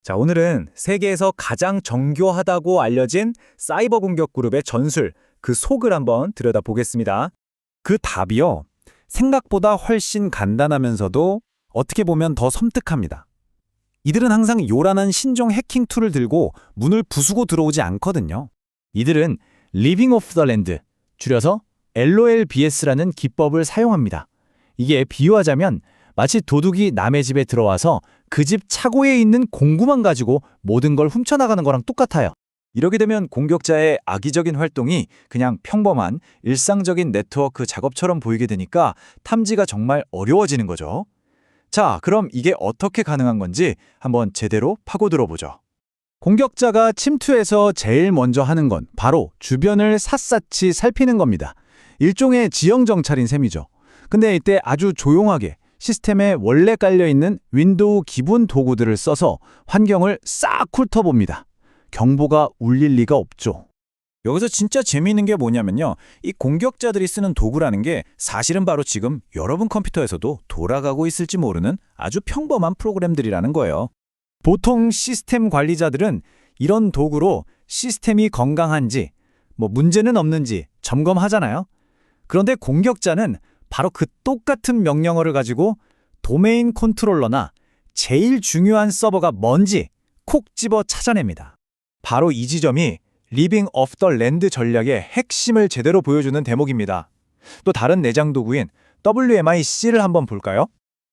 자, 오늘은 세계에서 가장 정교하다고 알려진 사이버 공격 그룹의 전술, 그 속을 한번 들여다보겠습니다. 그 답이요. 생각보다 훨씬 간단하면서도 어떻게 보면 더 섬뜩합니다. 이들은 항상 요란한 신종 해킹 툴을 들고 문을 부수고 들어오지 않거든요. 이들은 Living off the land, 줄여서 LOLBS라는 기법을 사용합니다. 이게 비유하자면 마치 도둑이 남의 집에 들어와서 그 집 차고에 있는 공구만 가지고 모든 걸 훔쳐나가는 거랑 똑같아요. 이렇게 되면 공격자의 악의적인 활동이 그냥 평범한 일상적인 네트워크 작업처럼 보이게 되니까 탐지가 정말 어려워지는 거죠. 자, 그럼 이게 어떻게 가능한 건지 한번 제대로 파고들어 보죠. 공격자가 침투해서 제일 먼저 하는 건 바로 주변을 샅샅이 살피는 겁니다. 일종의 지형 정찰인 셈이죠. 근데 이때 아주 조용하게 시스템에 원래 깔려있는 윈도우 기본 도구들을 써서 환경을 싹 훑어봅니다. 경보가 울릴 리가 없죠. 여기서 진짜 재미있는 게 뭐냐면요. 이 공격자들이 쓰는 도구라는 게 사실은 바로 지금 여러분 컴퓨터에서도 돌아가고 있을지 모르는 아주 평범한 프로그램들이라는 거예요. 보통 시스템 관리자들은 이런 도구로 시스템이 건강한지, 문제는 없는지 점검하잖아요. 그런데 공격자는 바로 그 똑같은 명령어를 가지고 도메인 컨트롤러나 제일 중요한 서버가 뭔지 콕 집어 찾아냅니다. 바로 이 지점이 Living off the land 전략의 핵심을 제대로 보여주는 대목입니다. 또 다른 내장 도구인 WMIC를 한번 볼까요?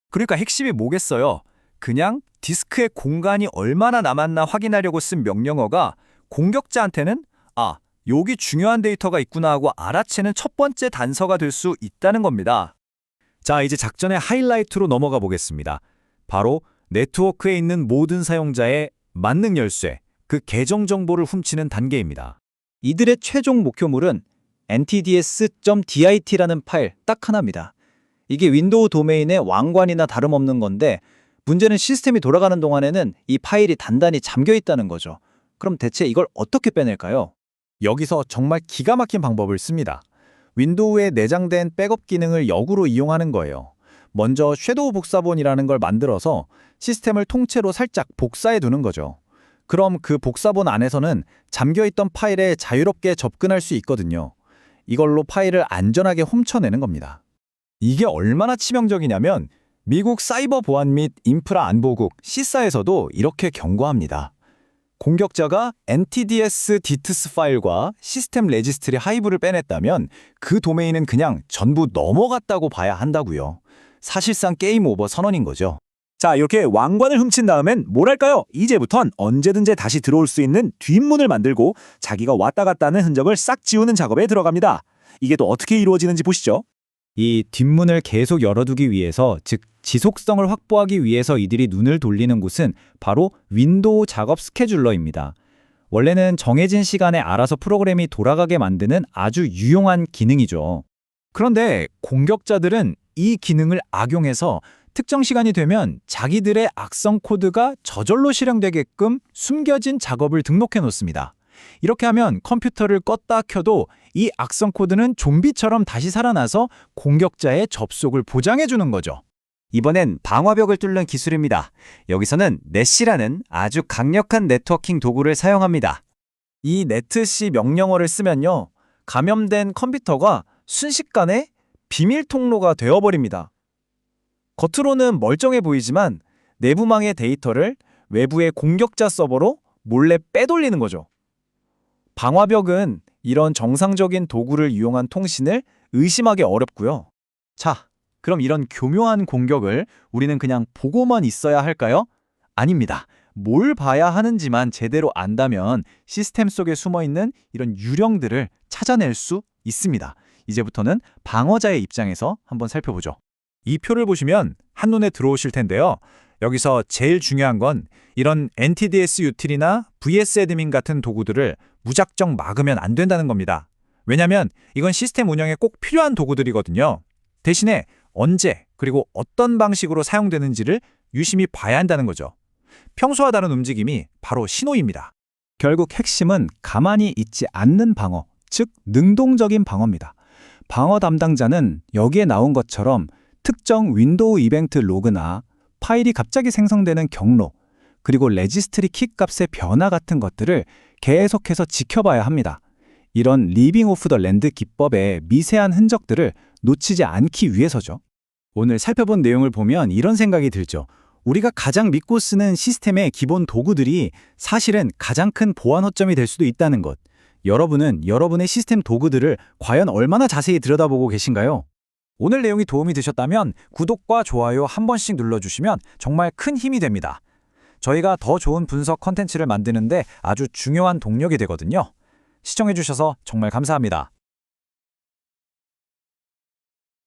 그러니까 핵심이 뭐겠어요? 그냥 디스크에 공간이 얼마나 남았나 확인하려고 쓴 명령어가 공격자한테는 여기 중요한 데이터가 있구나 하고 알아채는 첫 번째 단서가 될 수 있다는 겁니다. 자, 이제 작전의 하이라이트로 넘어가 보겠습니다. 바로 네트워크에 있는 모든 사용자의 만능 열쇠, 그 계정 정보를 훔치는 단계입니다. 이들의 최종 목표물은 ntds.dit라는 파일 딱 하나입니다. 이게 윈도우 도메인의 왕관이나 다름없는 건데 문제는 시스템이 돌아가는 동안에는 이 파일이 단단히 잠겨 있다는 거죠. 그럼 대체 이걸 어떻게 빼낼까요? 여기서 정말 기가 막힌 방법을 씁니다. 윈도우에 내장된 백업 기능을 역으로 이용하는 거예요. 먼저 섀도우 복사본이라는 걸 만들어서 시스템을 통째로 살짝 복사해 두는 거죠. 그럼 그 복사본 안에서는 잠겨있던 파일에 자유롭게 접근할 수 있거든요. 이걸로 파일을 안전하게 훔쳐내는 겁니다. 이게 얼마나 치명적이냐면 미국 사이버 보안 및 인프라 안보국 시사에서도 이렇게 경고합니다. 공격자가 NTDS DTS 파일과 시스템 레지스트리 하이브를 빼냈다면 그 도메인은 그냥 전부 넘어갔다고 봐야 한다고요. 사실상 게임 오버 선언인 거죠. 자, 이렇게 왕관을 훔친 다음엔 뭘 할까요? 이제부턴 언제든지 다시 들어올 수 있는 뒷문을 만들고 자기가 왔다 갔다 하는 흔적을 싹 지우는 작업에 들어갑니다. 이게 또 어떻게 이루어지는지 보시죠. 이 뒷문을 계속 열어두기 위해서, 즉 지속성을 확보하기 위해서 이들이 눈을 돌리는 곳은 바로 윈도우 작업 스케줄러입니다. 원래는 정해진 시간에 알아서 프로그램이 돌아가게 만드는 아주 유용한 기능이죠. 그런데 공격자들은 이 기능을 악용해서 특정 시간이 되면 자기들의 악성 코드가 저절로 실행되게끔 숨겨진 작업을 등록해 놓습니다. 이렇게 하면 컴퓨터를 껐다 켜도 이 악성 코드는 좀비처럼 다시 살아나서 공격자의 접속을 보장해 주는 거죠. 이번엔 방화벽을 뚫는 기술입니다. 여기서는 넷시라는 아주 강력한 네트워킹 도구를 사용합니다. 이 net시 명령어를 쓰면요, 감염된 컴퓨터가 순식간에 비밀 통로가 되어버립니다. 겉으로는 멀쩡해 보이지만 내부망의 데이터를 외부의 공격자 서버로 몰래 빼돌리는 거죠. 방화벽은 이런 정상적인 도구를 이용한 통신을 의심하기 어렵고요. 자, 그럼 이런 교묘한 공격을 우리는 그냥 보고만 있어야 할까요? 아닙니다. 뭘 봐야 하는지만 제대로 안다면 시스템 속에 숨어있는 이런 유령들을 찾아낼 수 있습니다. 이제부터는 방어자의 입장에서 한번 살펴보죠. 이 표를 보시면 한눈에 들어오실 텐데요. 여기서 제일 중요한 건 이런 NTDS 유틸이나 VS애드민 같은 도구들을 무작정 막으면 안 된다는 겁니다. 왜냐면 이건 시스템 운영에 꼭 필요한 도구들이거든요. 대신에 언제 그리고 어떤 방식으로 사용되는지를 유심히 봐야 한다는 거죠. 평소와 다른 움직임이 바로 신호입니다. 결국 핵심은 가만히 있지 않는 방어, 즉 능동적인 방어입니다. 방어 담당자는 여기에 나온 것처럼 특정 윈도우 이벤트 로그나 파일이 갑자기 생성되는 경로, 그리고 레지스트리 키 값의 변화 같은 것들을 계속해서 지켜봐야 합니다. 이런 리빙 오프 더 랜드 기법의 미세한 흔적들을 놓치지 않기 위해서죠. 오늘 살펴본 내용을 보면 이런 생각이 들죠. 우리가 가장 믿고 쓰는 시스템의 기본 도구들이 사실은 가장 큰 보안 허점이 될 수도 있다는 것. 여러분은 여러분의 시스템 도구들을 과연 얼마나 자세히 들여다보고 계신가요? 오늘 내용이 도움이 되셨다면 구독과 좋아요 한 번씩 눌러주시면 정말 큰 힘이 됩니다. 저희가 더 좋은 분석 컨텐츠를 만드는데 아주 중요한 동력이 되거든요. 시청해주셔서 정말 감사합니다.